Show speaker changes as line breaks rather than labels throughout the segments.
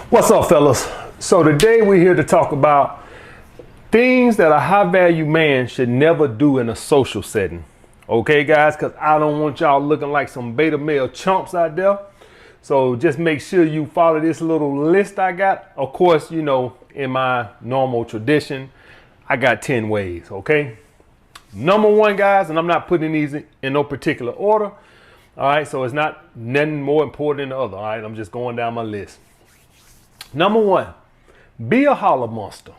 What's up, fellas? So today we're here to talk about things that a high value man should never do in a social setting. Okay, guys, because I don't want y'all looking like some beta male chumps out there. So just make sure you follow this little list I got. Of course, you know, in my normal tradition, I got 10 ways, okay? Number one, guys, and I'm not putting these in no particular order. All right, so it's not nothing more important than the other. All right, I'm just going down my list. Number one, be a Holla Monster.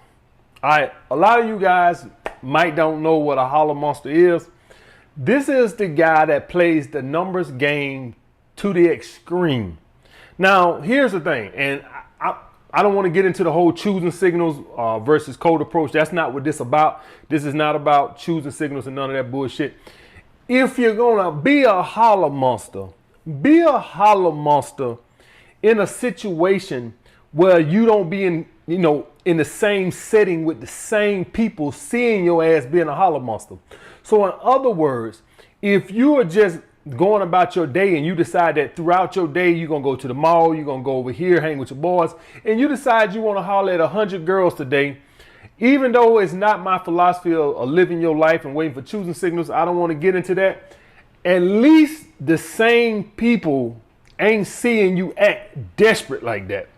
All right, a lot of you guys might don't know what a Holla Monster is. This is the guy that plays the numbers game to the extreme. Now, here's the thing, and I don't want to get into the whole choosing signals versus code approach. That's not what this is about. This is not about choosing signals and none of that bullshit. If you're gonna be a Holla Monster, be a Holla Monster in a situation where you don't be in, in the same setting with the same people seeing your ass being a Holla Monster. So in other words, if you are just going about your day and you decide that throughout your day you're gonna go to the mall, you're gonna go over here, hang with your boys, and you decide you want to holler at 100 girls today, even though it's not my philosophy of living your life and waiting for choosing signals, I don't want to get into that. At least the same people ain't seeing you act desperate like that.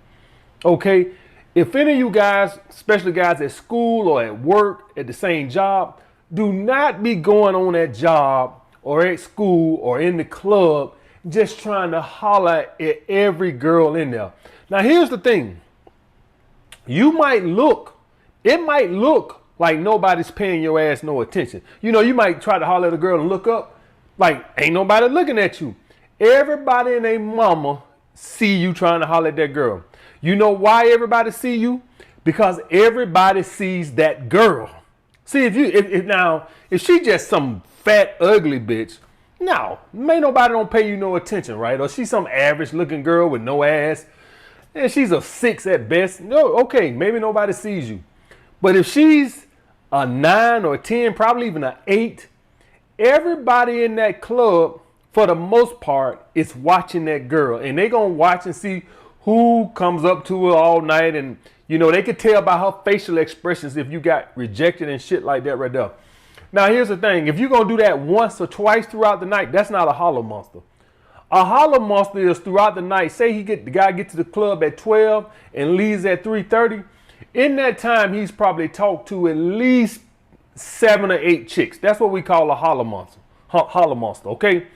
Okay, if any of you guys, especially guys at school or at work, at the same job, do not be going on that job or at school or in the club just trying to holler at every girl in there. Now, here's the thing. It might look like nobody's paying your ass no attention. You might try to holler at a girl and look up, like ain't nobody looking at you. Everybody and their mama see you trying to holler at that girl. You know why everybody see you? Because everybody sees that girl. See, if she just some fat, ugly bitch, no, nobody don't pay you no attention, right? Or she's some average looking girl with no ass, and she's a 6 at best. No, okay, maybe nobody sees you. But if she's a 9 or a 10, probably even an 8, everybody in that club, for the most part, is watching that girl. And they gonna watch and see who comes up to her all night. And, they could tell by her facial expressions if you got rejected and shit like that right there. Now, here's the thing. If you're gonna do that once or twice throughout the night, that's not a Holla Monster. A Holla Monster is throughout the night. Say the guy gets to the club at 12 and leaves at 3:30. In that time, he's probably talked to at least 7 or 8 chicks. That's what we call a Holla Monster. Holla Monster, okay?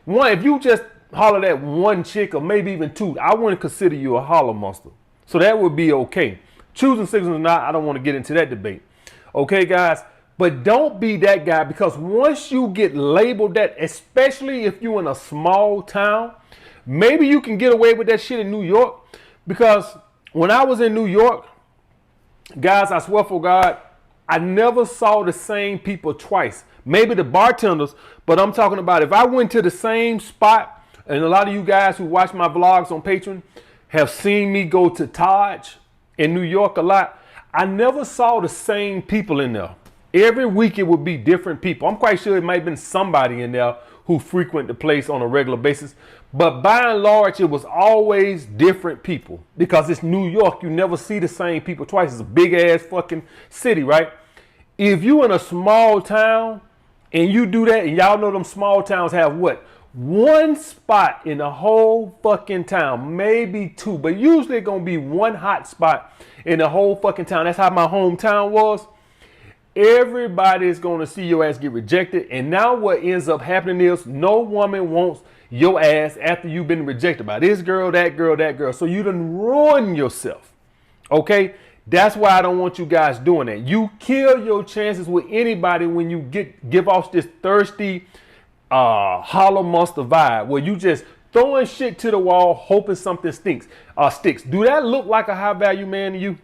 One, if you just holler at one chick or maybe even 2, I wouldn't consider you a Holla Monster. So that would be okay. Choosing signals or not, I don't want to get into that debate. Okay, guys? But don't be that guy, because once you get labeled that, especially if you're in a small town, maybe you can get away with that shit in New York. Because when I was in New York, guys, I swear for God, I never saw the same people twice. Maybe the bartenders, but I'm talking about if I went to the same spot, and a lot of you guys who watch my vlogs on Patreon have seen me go to Taj in New York a lot. I never saw the same people in there. Every week it would be different people. I'm quite sure it might have been somebody in there who frequent the place on a regular basis. But by and large, it was always different people, because it's New York. You never see the same people twice. It's a big ass fucking city, right? If you in a small town and you do that, and y'all know them small towns have what? One spot in the whole fucking town, maybe 2, but usually it's gonna be one hot spot in the whole fucking town. That's how my hometown was. Everybody is going to see your ass get rejected. And now what ends up happening is no woman wants your ass after you've been rejected by this girl, that girl, that girl. So you done ruin yourself. Okay? That's why I don't want you guys doing that. You kill your chances with anybody when you give off this thirsty Holla Monster vibe, where you just throwing shit to the wall, hoping something sticks. Do that look like a high value man to you?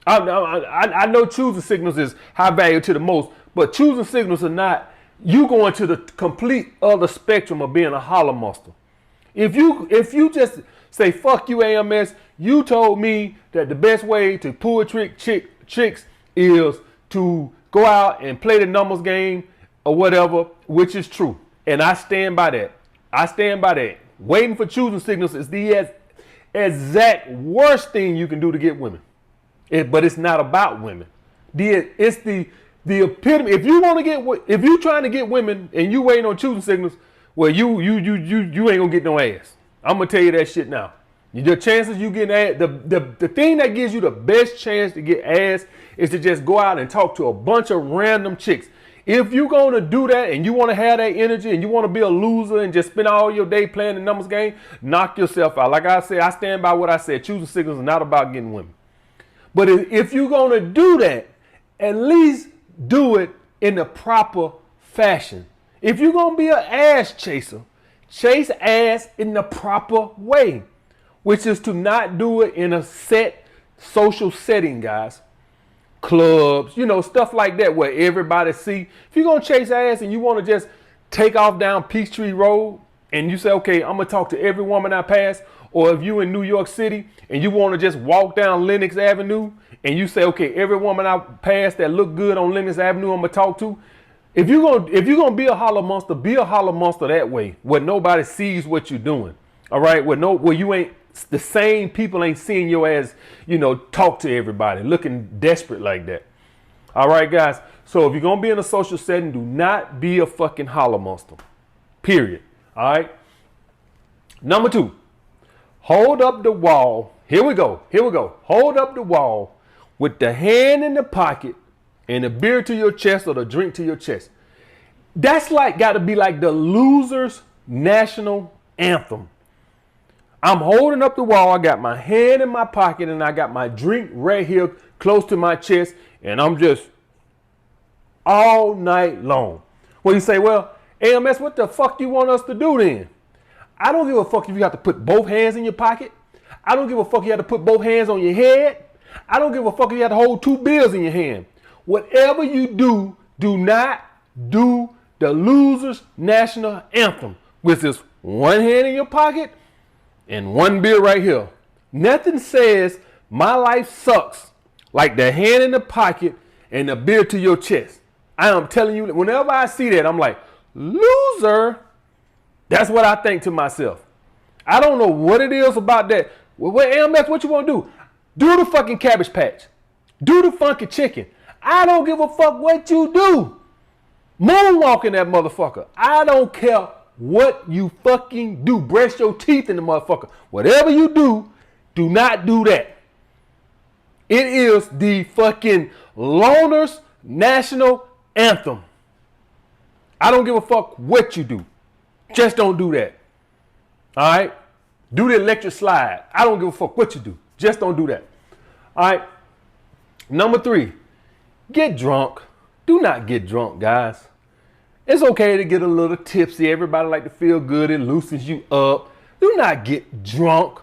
I know choosing signals is high value to the most, but choosing signals are not. You going to the complete other spectrum of being a Holla Monster. If you just say fuck you AMS, you told me that the best way to pull a tricks is to go out and play the numbers game or whatever, which is true, and I stand by that. Waiting for choosing signals is exact worst thing you can do to get women. But it's not about women. It's the epitome. If you trying to get women and you waiting on choosing signals, well, you ain't gonna get no ass. I'm gonna tell you that shit now. The chances you get ass, the thing that gives you the best chance to get ass is to just go out and talk to a bunch of random chicks. If you're gonna do that and you want to have that energy and you want to be a loser and just spend all your day playing the numbers game, knock yourself out. Like I said, I stand by what I said. Choosing signals is not about getting women. But if you're gonna do that, at least do it in the proper fashion. If you're gonna be an ass chaser, chase ass in the proper way, which is to not do it in a set social setting, guys. Clubs, stuff like that where everybody see. If you're gonna chase ass and you want to just take off down Peachtree Road and you say, okay, I'm gonna talk to every woman I pass, or if you in New York City and you want to just walk down Lenox Avenue and you say, okay, every woman I pass that look good on Lenox Avenue, I'm gonna talk to. If you're gonna be a Holla Monster, be a Holla Monster that way, where nobody sees what you're doing. All right, where you ain't. The same people ain't seeing your ass, talk to everybody, looking desperate like that. All right, guys. So if you're going to be in a social setting, do not be a fucking Holla Monster. Period. All right. Number 2, hold up the wall. Here we go. Hold up the wall with the hand in the pocket and the beer to your chest or the drink to your chest. That's got to be like the loser's national anthem. I'm holding up the wall. I got my hand in my pocket and I got my drink right here close to my chest. And I'm just all night long. Well, you say, well, AMS, what the fuck you want us to do then? I don't give a fuck if you have to put both hands in your pocket. I don't give a fuck if you have to put both hands on your head. I don't give a fuck if you have to hold 2 bills in your hand. Whatever you do, do not do the loser's national anthem, which is one hand in your pocket and 1 beer right here. Nothing says my life sucks like the hand in the pocket and the beer to your chest. I am telling you, whenever I see that, I'm like, loser. That's what I think to myself. I don't know what it is about that. Well, AMS, what you want to do? Do the fucking Cabbage Patch. Do the funky chicken. I don't give a fuck what you do. Moonwalking that motherfucker. I don't care what you fucking do. Brush your teeth in the motherfucker. Whatever you do, do not do that. It is the fucking loner's national anthem. I don't give a fuck what you do. Just don't do that. All right? Do the electric slide. I don't give a fuck what you do. Just don't do that. All right? Number 3, get drunk. Do not get drunk, guys. It's okay to get a little tipsy. Everybody like to feel good. It loosens you up. Do not get drunk.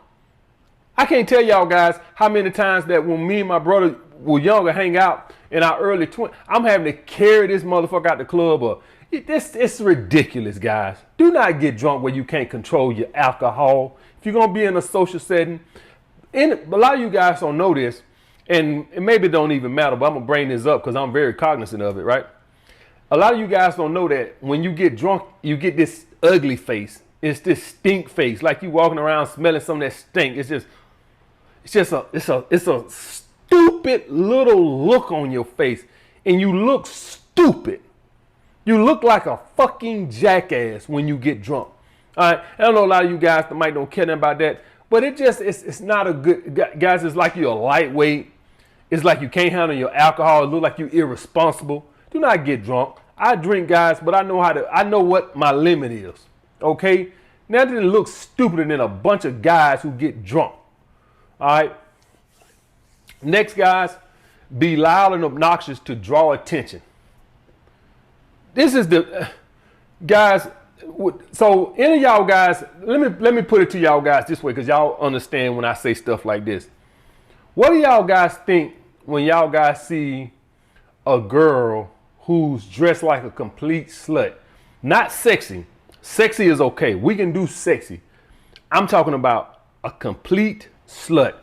I can't tell y'all guys how many times that when me and my brother were younger, hang out in our early 20s, I'm having to carry this motherfucker out the club up. It's ridiculous, guys. Do not get drunk where you can't control your alcohol. If you're going to be in a social setting, a lot of you guys don't know this, and maybe it don't even matter, but I'm going to bring this up because I'm very cognizant of it, right? A lot of you guys don't know that when you get drunk, you get this ugly face. It's this stink face, like you walking around smelling something that stink. It's a stupid little look on your face, and you look stupid. You look like a fucking jackass when you get drunk. All right, I don't know a lot of you guys that might don't care nothing about that, but it's not a good, guys. It's like you're a lightweight. It's like you can't handle your alcohol. It look like you're irresponsible. Do not get drunk. I drink, guys, but I know what my limit is. Okay? Nothing looks stupider than a bunch of guys who get drunk. All right? Next, guys, be loud and obnoxious to draw attention. This is guys, so any of y'all guys, let me put it to y'all guys this way because y'all understand when I say stuff like this. What do y'all guys think when y'all guys see a girl who's dressed like a complete slut? Not sexy. Sexy is okay. We can do sexy. I'm talking about a complete slut.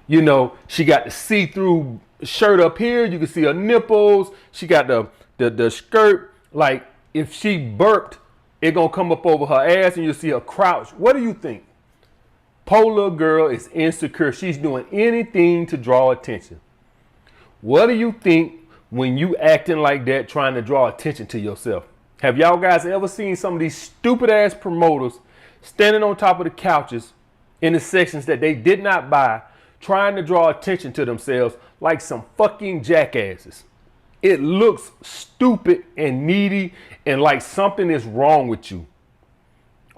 You know, she got the see-through shirt up here. You can see her nipples. She got the skirt. Like if she burped, it gonna come up over her ass and you'll see her crouch. What do you think? Poor little girl is insecure. She's doing anything to draw attention. What do you think when you acting like that, trying to draw attention to yourself? Have y'all guys ever seen some of these stupid ass promoters standing on top of the couches in the sections that they did not buy, trying to draw attention to themselves like some fucking jackasses? It looks stupid and needy and like something is wrong with you.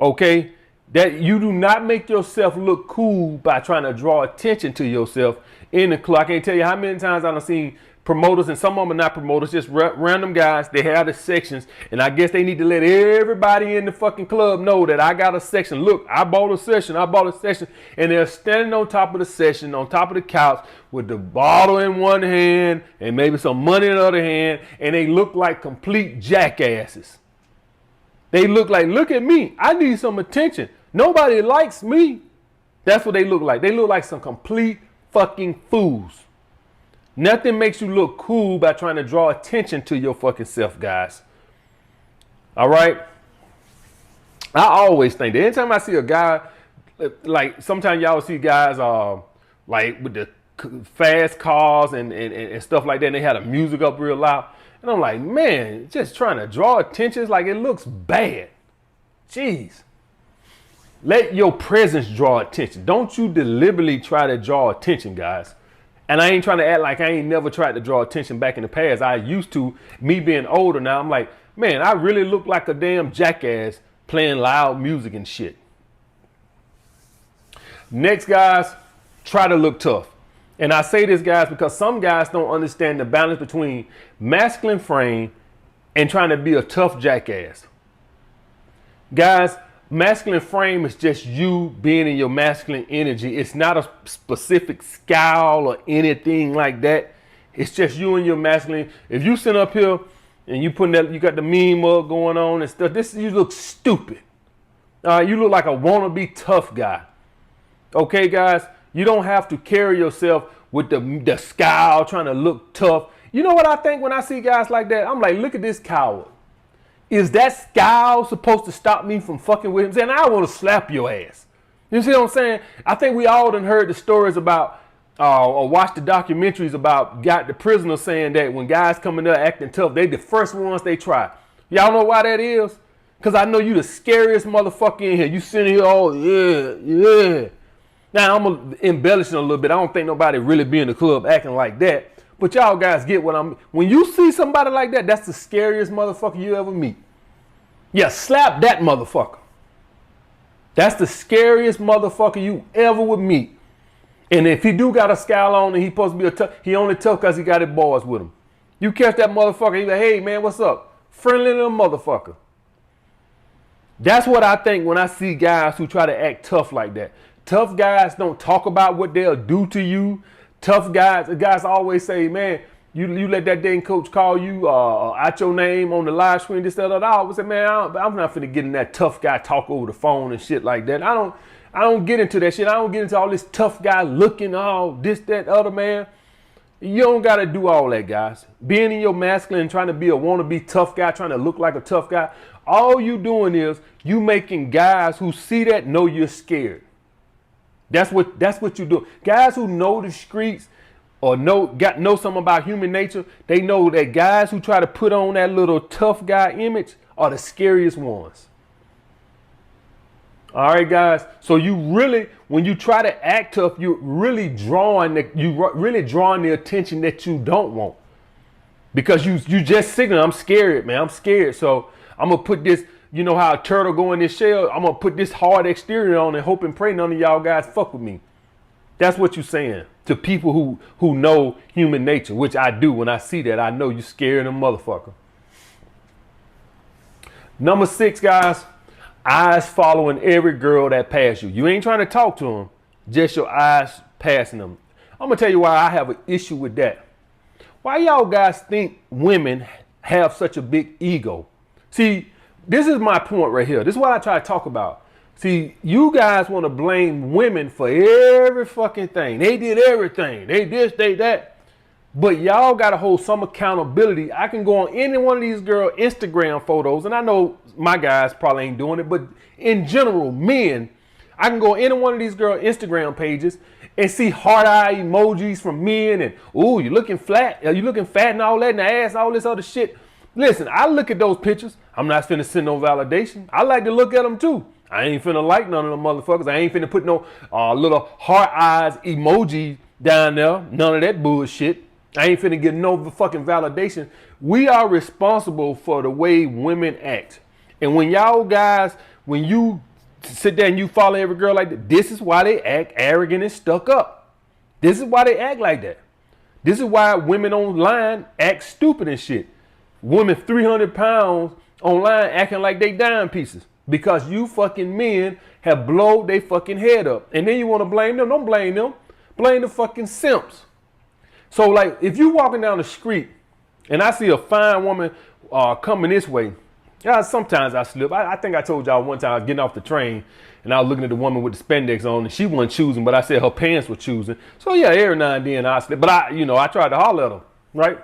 Okay? That you do not make yourself look cool by trying to draw attention to yourself in the club. I can't tell you how many times I've seen promoters, and some of them are not promoters, just random guys. They have the sections, and I guess they need to let everybody in the fucking club know that I got a section. Look, I bought a session, and they're standing on top of the session, on top of the couch, with the bottle in one hand and maybe some money in the other hand, and they look like complete jackasses. They look like, look at me, I need some attention. Nobody likes me. That's what they look like. They look like some complete fucking fools. Nothing makes you look cool by trying to draw attention to your fucking self, guys. All right? I always think that anytime I see a guy, like sometimes y'all see guys like with the fast cars and stuff like that, and they had the music up real loud. And I'm like, man, just trying to draw attention. It's like it looks bad. Jeez. Let your presence draw attention. Don't you deliberately try to draw attention, guys. And I ain't trying to act like I ain't never tried to draw attention back in the past. I used to. Me being older now, I'm like, man, I really look like a damn jackass playing loud music and shit. Next, guys, try to look tough. And I say this, guys, because some guys don't understand the balance between masculine frame and trying to be a tough jackass. Guys, masculine frame is just you being in your masculine energy. It's not a specific scowl or anything like that. It's just you and your masculine. If you sit up here and you putting that, you got the meme mug going on and stuff, you look stupid. You look like a wannabe tough guy. Okay, guys, you don't have to carry yourself with the scowl, trying to look tough. You know what I think when I see guys like that? I'm like, look at this coward. Is that scowl supposed to stop me from fucking with him? Saying, I want to slap your ass. You see what I'm saying? I think we all done heard the stories about, or watched the documentaries about the prisoners saying that when guys come in there acting tough, they the first ones they try. Y'all know why that is? Because I know you the scariest motherfucker in here. You sitting here, oh, yeah. Now, I'm embellishing a little bit. I don't think nobody really be in the club acting like that. But y'all guys get what I'm. When you see somebody like that, that's the scariest motherfucker you ever meet. Yeah, slap that motherfucker. That's the scariest motherfucker you ever would meet. And if he do got a scowl on and he supposed to be a tough, he only tough because he got his boys with him. You catch that motherfucker, he like, hey man, what's up? Friendly little motherfucker. That's what I think when I see guys who try to act tough like that. Tough guys don't talk about what they'll do to you. Tough guys, the guys always say, man, you let that dang coach call you out your name on the live screen, this, that, or that. I always say, man, I'm not finna get in that tough guy talk over the phone and shit like that. I don't get into that shit. I don't get into all this tough guy looking, all this, that, other, man. You don't gotta do all that, guys. Being in your masculine, trying to be a wannabe tough guy, trying to look like a tough guy, all you doing is you making guys who see that know you're scared. That's what you do. Guys who know the streets or know something about human nature, they know that guys who try to put on that little tough guy image are the scariest ones. All right, guys. So you really, when you try to act tough, you're really drawing the attention that you don't want, because you just signal, I'm scared, man. I'm scared. So I'm gonna put this. You know how a turtle go in this shell? I'm going to put this hard exterior on and hope and pray none of y'all guys fuck with me. That's what you're saying to people who know human nature, which I do. When I see that, I know you scared of a motherfucker. Number 6, guys, eyes following every girl that pass you. You ain't trying to talk to them, just your eyes passing them. I'm going to tell you why I have an issue with that. Why y'all guys think women have such a big ego? See, this is my point right here. This is what I try to talk about. See, you guys want to blame women for every fucking thing. They did everything. They this, they that. But y'all got to hold some accountability. I can go on any one of these girl Instagram photos, and I know my guys probably ain't doing it, but in general, men, I can go into one of these girl Instagram pages and see heart eye emojis from men and, ooh, you looking flat, you looking fat and all that, and the ass, all this other shit. Listen, I look at those pictures. I'm not finna send no validation. I like to look at them too. I ain't finna like none of them motherfuckers. I ain't finna put no little heart eyes emoji down there. None of that bullshit. I ain't finna get no fucking validation. We are responsible for the way women act. And when y'all guys, when you sit there and you follow every girl like that, this is why they act arrogant and stuck up. This is why they act like that. This is why women online act stupid and shit. Women 300 pounds online acting like they dime pieces because you fucking men have blowed their fucking head up. And then you want to blame them. Don't blame them. Blame the fucking simps. So like if you walking down the street and I see a fine woman coming this way, yeah, sometimes I slip. I think I told y'all one time I was getting off the train and I was looking at the woman with the spandex on and she wasn't choosing, but I said her pants were choosing. So yeah, every now and then I slip. But I tried to holler at her, right?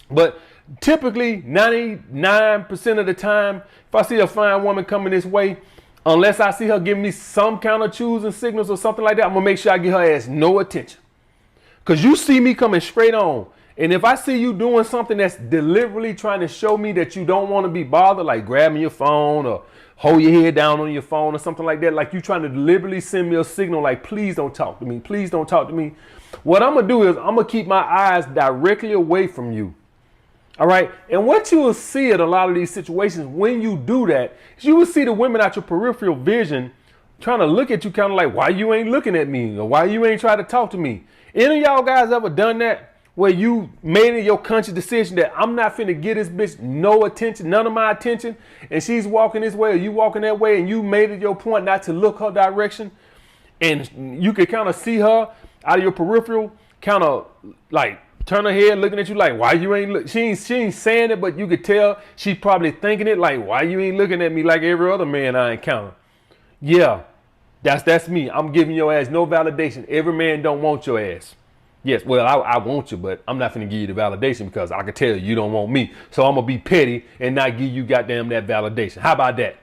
But typically 99% of the time, if I see a fine woman coming this way, unless I see her giving me some kind of choosing signals or something like that, I'm gonna make sure I give her ass no attention. Cause you see me coming straight on. And if I see you doing something that's deliberately trying to show me that you don't want to be bothered, like grabbing your phone or hold your head down on your phone or something like that, like you trying to deliberately send me a signal like, please don't talk to me, please don't talk to me. What I'm gonna do is I'm gonna keep my eyes directly away from you. All right. And what you will see in a lot of these situations when you do that is you will see the women out your peripheral vision trying to look at you kind of like, why you ain't looking at me or why you ain't trying to talk to me. Any of y'all guys ever done that where you made it your conscious decision that I'm not finna give this bitch no attention, none of my attention, and she's walking this way or you walking that way and you made it your point not to look her direction and you could kind of see her out of your peripheral kind of like turn her head looking at you like, why you ain't look? She ain't saying it, but you could tell she probably thinking it like, why you ain't looking at me like every other man I encounter? Yeah, that's me. I'm giving your ass no validation. Every man don't want your ass. Yes, well, I want you, but I'm not going to give you the validation because I can tell you don't want me. So I'm going to be petty and not give you goddamn that validation. How about that?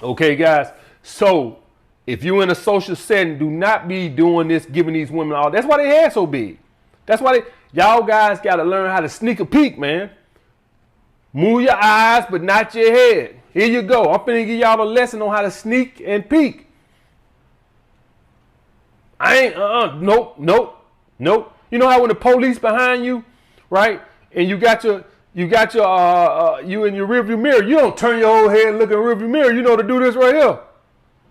Okay, guys. So if you're in a social setting, do not be doing this, giving these women all. That's why they head so big. That's why y'all guys got to learn how to sneak a peek, man. Move your eyes, but not your head. Here you go. I'm finna give y'all a lesson on how to sneak and peek. I ain't, nope. You know how when the police behind you, right? And you got your you in your rearview mirror, you don't turn your whole head and look in the rearview mirror. You know to do this right here.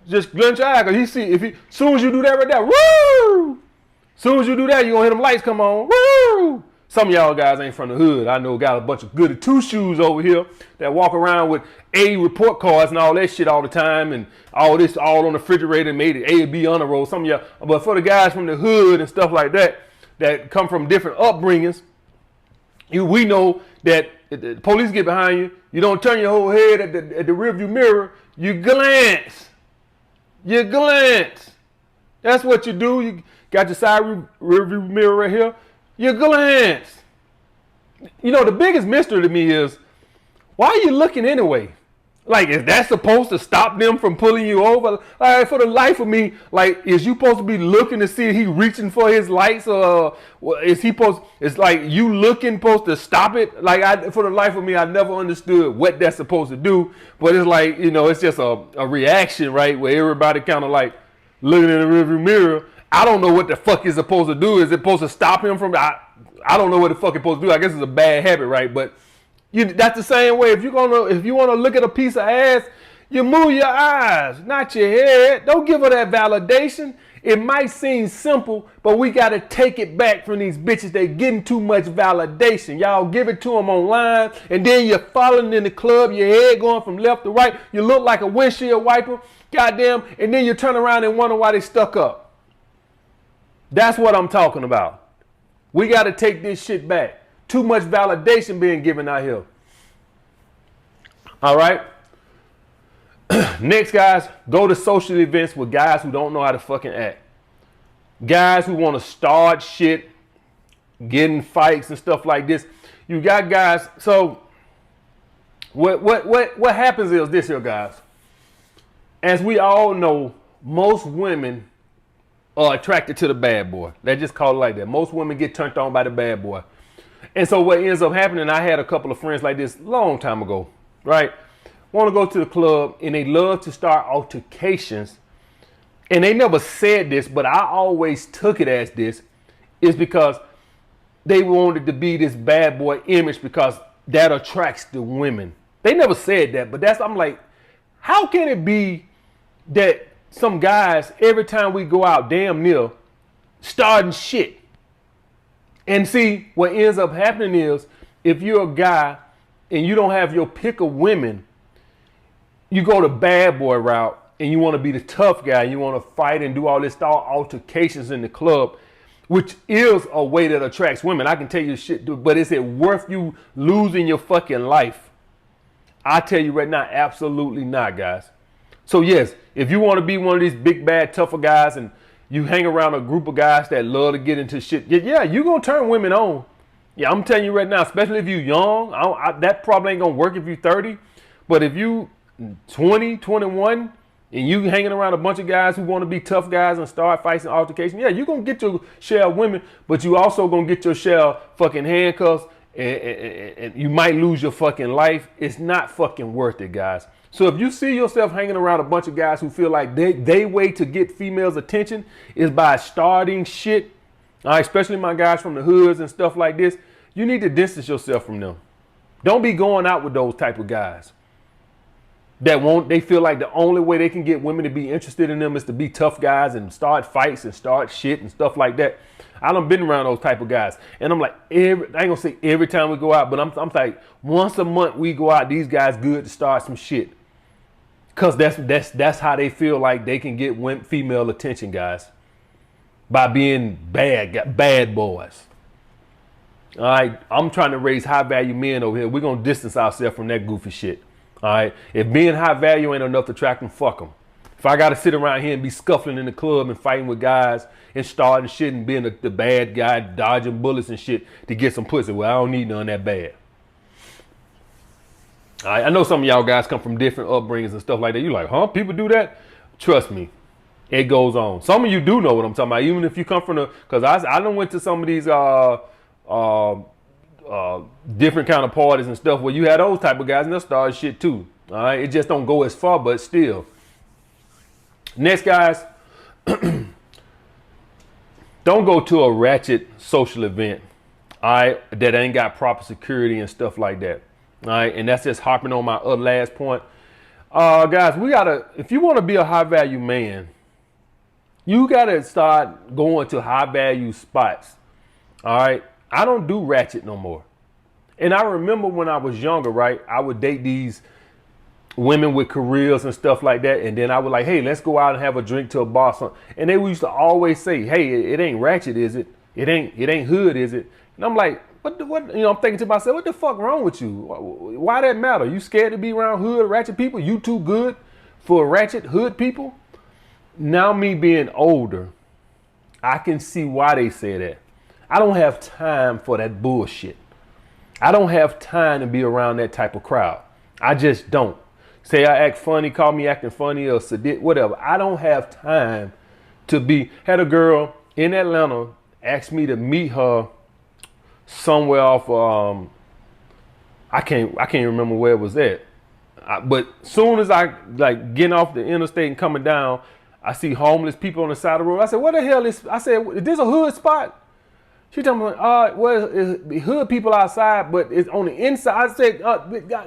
Just glint your eye, cause he see, soon as you do that right there, woo! Soon as you do that, you gonna hear them lights come on, woo! Some of y'all guys ain't from the hood. I know got a bunch of goody two shoes over here that walk around with A report cards and all that shit all the time and all this all on the refrigerator made it A and B honor roll. Some of y'all, but for the guys from the hood and stuff like that, that come from different upbringings, we know that if the police get behind you, you don't turn your whole head at the rearview mirror. You glance. You glance. That's what you do. You got your side rearview mirror right here. You glance. You know, the biggest mystery to me is, why are you looking anyway? Like, is that supposed to stop them from pulling you over? Like, for the life of me, like, is you supposed to be looking to see if he reaching for his lights, or is he supposed? It's like you looking supposed to stop it. Like, for the life of me, I never understood what that's supposed to do. But it's like, you know, it's just a reaction, right? Where everybody kind of like looking in the rearview mirror. I don't know what the fuck is supposed to do. Is it supposed to stop him from? I don't know what the fuck it's supposed to do. I guess it's a bad habit, right? But that's the same way. If you want to look at a piece of ass, you move your eyes, not your head. Don't give her that validation. It might seem simple, but we got to take it back from these bitches. They getting too much validation. Y'all give it to them online, and then you're following in the club, your head going from left to right. You look like a windshield wiper, goddamn, and then you turn around and wonder why they stuck up. That's what I'm talking about. We got to take this shit back. Too much validation being given out here. All right. Next, guys, go to social events with guys who don't know how to fucking act. Guys who want to start shit, get in fights and stuff like this. You got guys. So what happens is this here, guys. as we all know, most women are attracted to the bad boy. Let's just call it like that. Most women get turned on by the bad boy. And so what ends up happening, I had a couple of friends like this long time ago, right? Want to go to the club and they love to start altercations. And they never said this, but I always took it as this, is because they wanted to be this bad boy image because that attracts the women. They never said that, but I'm like, how can it be that some guys, every time we go out, damn near, starting shit? And see, what ends up happening is, if you're a guy and you don't have your pick of women, you go the bad boy route and you want to be the tough guy. You want to fight and do all this altercations in the club, which is a way that attracts women. I can tell you shit, dude, but is it worth you losing your fucking life? I tell you right now, absolutely not, guys. So yes, if you want to be one of these big, bad, tougher guys and you hang around a group of guys that love to get into shit, yeah, you're going to turn women on. Yeah, I'm telling you right now, especially if you're young, that probably ain't going to work if you're 30. But if you 20, 21, and you hanging around a bunch of guys who want to be tough guys and start fights and altercations, yeah, you're going to get your share of women, but you also going to get your share of fucking handcuffs, and you might lose your fucking life. It's not fucking worth it, guys. So if you see yourself hanging around a bunch of guys who feel like they way to get females' attention is by starting shit, especially my guys from the hoods and stuff like this, you need to distance yourself from them. Don't be going out with those type of guys they feel like the only way they can get women to be interested in them is to be tough guys and start fights and start shit and stuff like that. I done been around those type of guys. And I'm like, I ain't gonna say every time we go out, but I'm like, once a month we go out, these guys good to start some shit. Cause that's how they feel like they can get female attention, guys. By being bad boys. All right, I'm trying to raise high value men over here. We're gonna distance ourselves from that goofy shit. All right, if being high value ain't enough to attract them, fuck them. If I got to sit around here and be scuffling in the club and fighting with guys and starting shit and being the bad guy, dodging bullets and shit to get some pussy, well, I don't need none that bad. All right, I know some of y'all guys come from different upbringings and stuff like that. You like, huh? People do that? Trust me, it goes on. Some of you do know what I'm talking about, even if you come from because I done went to some of these different kind of parties and stuff where you had those type of guys and they'll start shit too. All right, it just don't go as far, but still. Next, guys, don't go to a ratchet social event, all right, that ain't got proper security and stuff like that. All right, and that's just harping on my last point. Guys, if you want to be a high value man, you gotta start going to high value spots. All right. I don't do ratchet no more. And I remember when I was younger, right, I would date these women with careers and stuff like that. And then I would like, hey, let's go out and have a drink to a bar. Something. And they used to always say, hey, it ain't ratchet, is it? It ain't hood, is it? And I'm like, what, I'm thinking to myself, what the fuck wrong with you? Why that matter? You scared to be around hood ratchet people? You too good for ratchet hood people? Now me being older, I can see why they say that. I don't have time for that bullshit. I don't have time to be around that type of crowd. I just don't. Say I act funny, call me acting funny or sadist, whatever. I don't have time to be. Had a girl in Atlanta ask me to meet her somewhere off. I can't remember where it was at. But soon as I like getting off the interstate and coming down, I see homeless people on the side of the road. I said, what the hell is? I said, is this a hood spot? She told me, well, it's hood people outside, but it's on the inside. I said,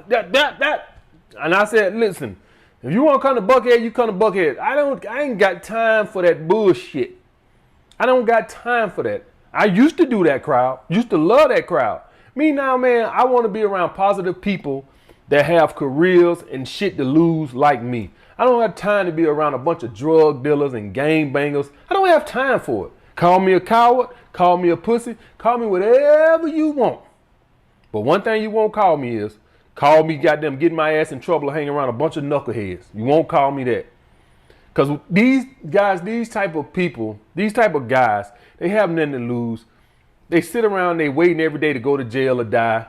that. And I said, listen, if you want to come to Buckhead, you come to Buckhead. I ain't got time for that bullshit. I don't got time for that. I used to do that crowd. Used to love that crowd. Me now, man, I want to be around positive people that have careers and shit to lose like me. I don't have time to be around a bunch of drug dealers and gang bangers. I don't have time for it. Call me a coward, call me a pussy, call me whatever you want. But one thing you won't call me is, call me goddamn getting my ass in trouble or hanging around a bunch of knuckleheads. You won't call me that. Because these guys, these type of people, these type of guys, they have nothing to lose. They sit around, they waiting every day to go to jail or die.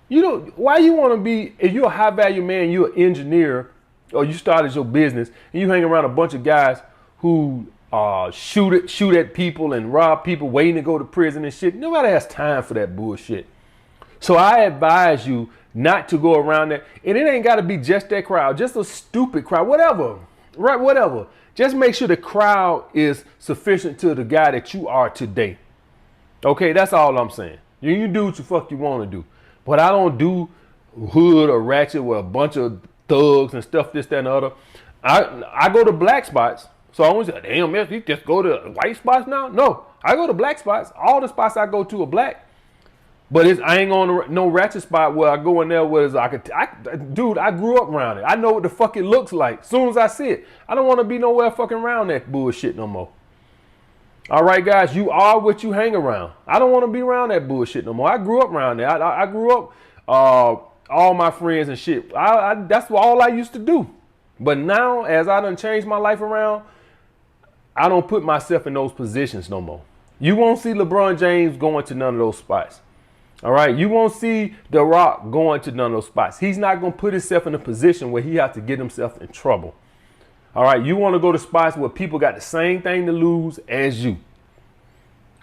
You know, why you want to be, if you're a high value man, you're an engineer, or you started your business and you hang around a bunch of guys who shoot at people and rob people waiting to go to prison and shit. Nobody has time for that bullshit. So I advise you not to go around that. And it ain't got to be just that crowd, just a stupid crowd, whatever, right? Whatever. Just make sure the crowd is sufficient to the guy that you are today. Okay, that's all I'm saying. You do what the fuck you want to do. But I don't do hood or ratchet with a bunch of thugs and stuff, this, that, and the other. I go to black spots. So I always say, damn, man, you just go to white spots now? No, I go to black spots. All the spots I go to are black. But I ain't on no ratchet spot where I go in there where dude, I grew up around it. I know what the fuck it looks like as soon as I see it. I don't want to be nowhere fucking around that bullshit no more. All right, guys, you are what you hang around. I don't want to be around that bullshit no more. I grew up around that. I grew up, all my friends and shit. That's all I used to do. But now, as I done changed my life around, I don't put myself in those positions no more. You won't see LeBron James going to none of those spots. All right. You won't see The Rock going to none of those spots. He's not going to put himself in a position where he has to get himself in trouble. All right. You want to go to spots where people got the same thing to lose as you.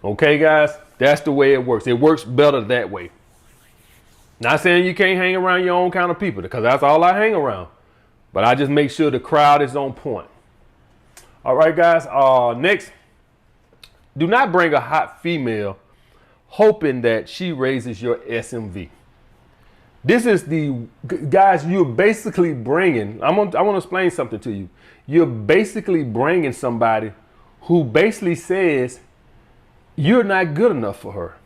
Okay, guys, that's the way it works. It works better that way. Not saying you can't hang around your own kind of people, because that's all I hang around. But I just make sure the crowd is on point. All right, guys. Next, do not bring a hot female hoping that she raises your SMV. This is guys, you're basically bringing, I want to explain something to you. You're basically bringing somebody who basically says you're not good enough for her.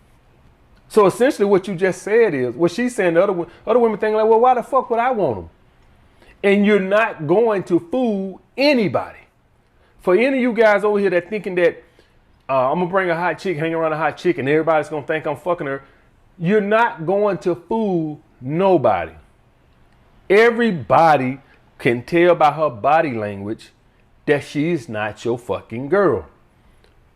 So essentially what you just said is, what she's saying, the other women think like, well, why the fuck would I want them? And you're not going to fool anybody. For any of you guys over here that thinking that I'm going to bring a hot chick, hang around a hot chick, and everybody's going to think I'm fucking her, you're not going to fool nobody. Everybody can tell by her body language that she's not your fucking girl.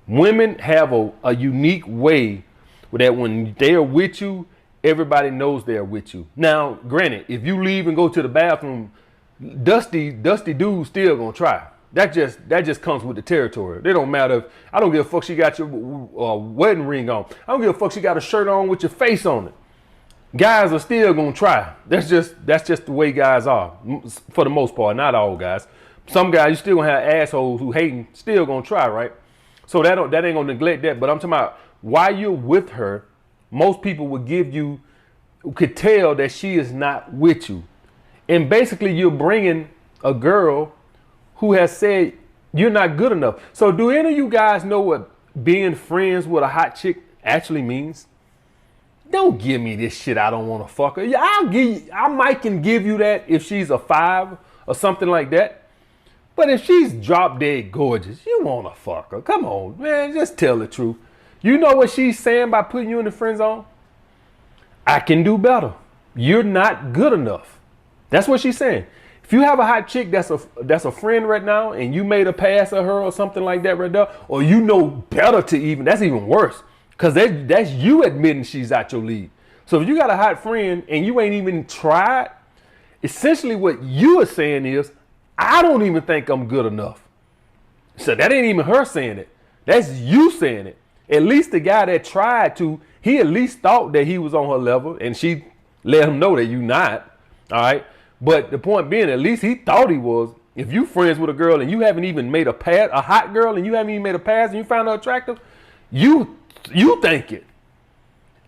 Women have a unique way that when they're with you, everybody knows they're with you. Now, granted, if you leave and go to the bathroom, dusty dude's still going to try. That just comes with the territory. They don't matter. I don't give a fuck she got your wedding ring on. I don't give a fuck she got a shirt on with your face on it. Guys are still gonna try. That's just the way guys are, for the most part. Not all guys. Some guys, you still gonna have assholes who hating, still gonna try, right? So that ain't gonna neglect that. But I'm talking about while you're with her, most people could tell that she is not with you, and basically you're bringing a girl who has said you're not good enough. So do any of you guys know what being friends with a hot chick actually means? Don't give me this shit, I don't want to fuck her. Yeah, I might can give you that if she's a 5 or something like that. But if she's drop dead gorgeous, you want to fuck her. Come on, man, just tell the truth. You know what she's saying by putting you in the friend zone? I can do better. You're not good enough. That's what she's saying. If you have a hot chick that's a friend right now and you made a pass at her or something like that right there, or you know better that's even worse, because that's you admitting she's out your league. So if you got a hot friend and you ain't even tried, essentially what you are saying is, I don't even think I'm good enough. So that ain't even her saying it. That's you saying it. At least the guy that tried to, he at least thought that he was on her level and she let him know that you not. All right. But the point being, at least he thought he was. If you friends with a girl and you haven't even made a pass, a hot girl, and you haven't even made a pass and you found her attractive, you think it.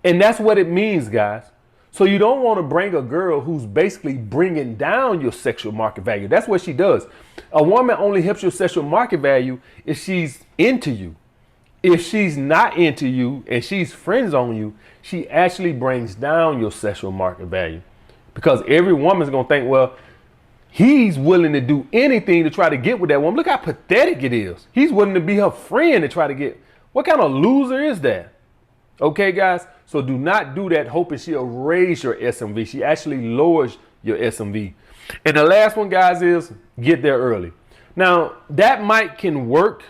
And that's what it means, guys. So you don't want to bring a girl who's basically bringing down your sexual market value. That's what she does. A woman only helps your sexual market value if she's into you. If she's not into you and she's friends on you, she actually brings down your sexual market value. Because every woman's going to think, well, he's willing to do anything to try to get with that woman. Look how pathetic it is. He's willing to be her friend to try to get. What kind of loser is that? Okay, guys. So do not do that hoping she'll raise your SMV. She actually lowers your SMV. And the last one, guys, is get there early. Now, that can work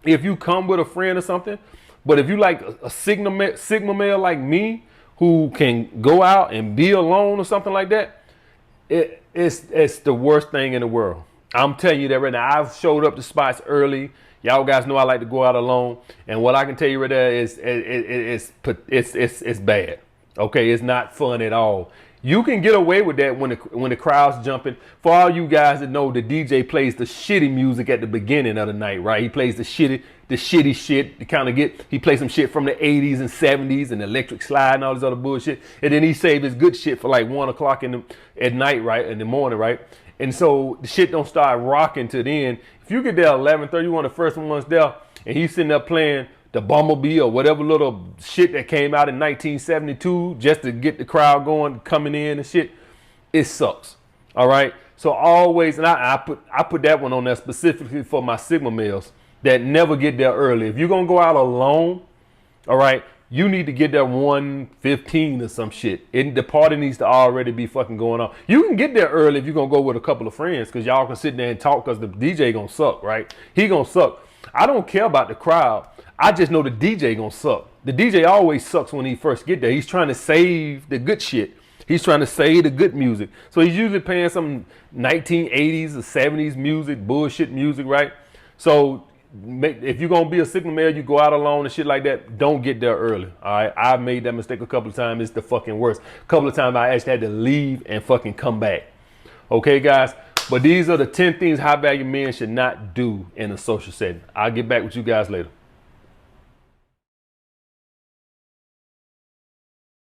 if you come with a friend or something. But if you like a Sigma male like me, who can go out and be alone or something like that, It's the worst thing in the world. I'm telling you that right now. I've showed up to spots early. Y'all guys know I like to go out alone, and what I can tell you right there is it's bad. Okay, it's not fun at all. You can get away with that when the crowd's jumping. For all you guys that know, the DJ plays the shitty music at the beginning of the night, right? He plays the shitty shit to kind of get. He plays some shit from the 80s and 70s and Electric Slide and all this other bullshit, and then he save his good shit for like 1 o'clock at night, right? In the morning, right? And so the shit don't start rocking to the end. If you get there 11:30, you one of the first ones there, and he's sitting there playing the Bumblebee or whatever little shit that came out in 1972 just to get the crowd going, coming in and shit, it sucks. All right. So always, and I put that one on there specifically for my Sigma males that never get there early. If you're gonna go out alone, all right, you need to get there 1:15 or some shit. The party needs to already be fucking going on. You can get there early if you're gonna go with a couple of friends, because y'all can sit there and talk, because the DJ gonna suck, right? He gonna suck. I don't care about the crowd. I just know the DJ gonna suck. The DJ always sucks when he first get there. He's trying to save the good shit. He's trying to save the good music. So he's usually playing some 1980s or 70s music, bullshit music, right? So if you're gonna be a Sigma male, you go out alone and shit like that, don't get there early. All right, I've made that mistake a couple of times. It's the fucking worst. A couple of times I actually had to leave and fucking come back. Okay, guys. But these are the 10 things high value men should not do in a social setting. I'll get back with you guys later.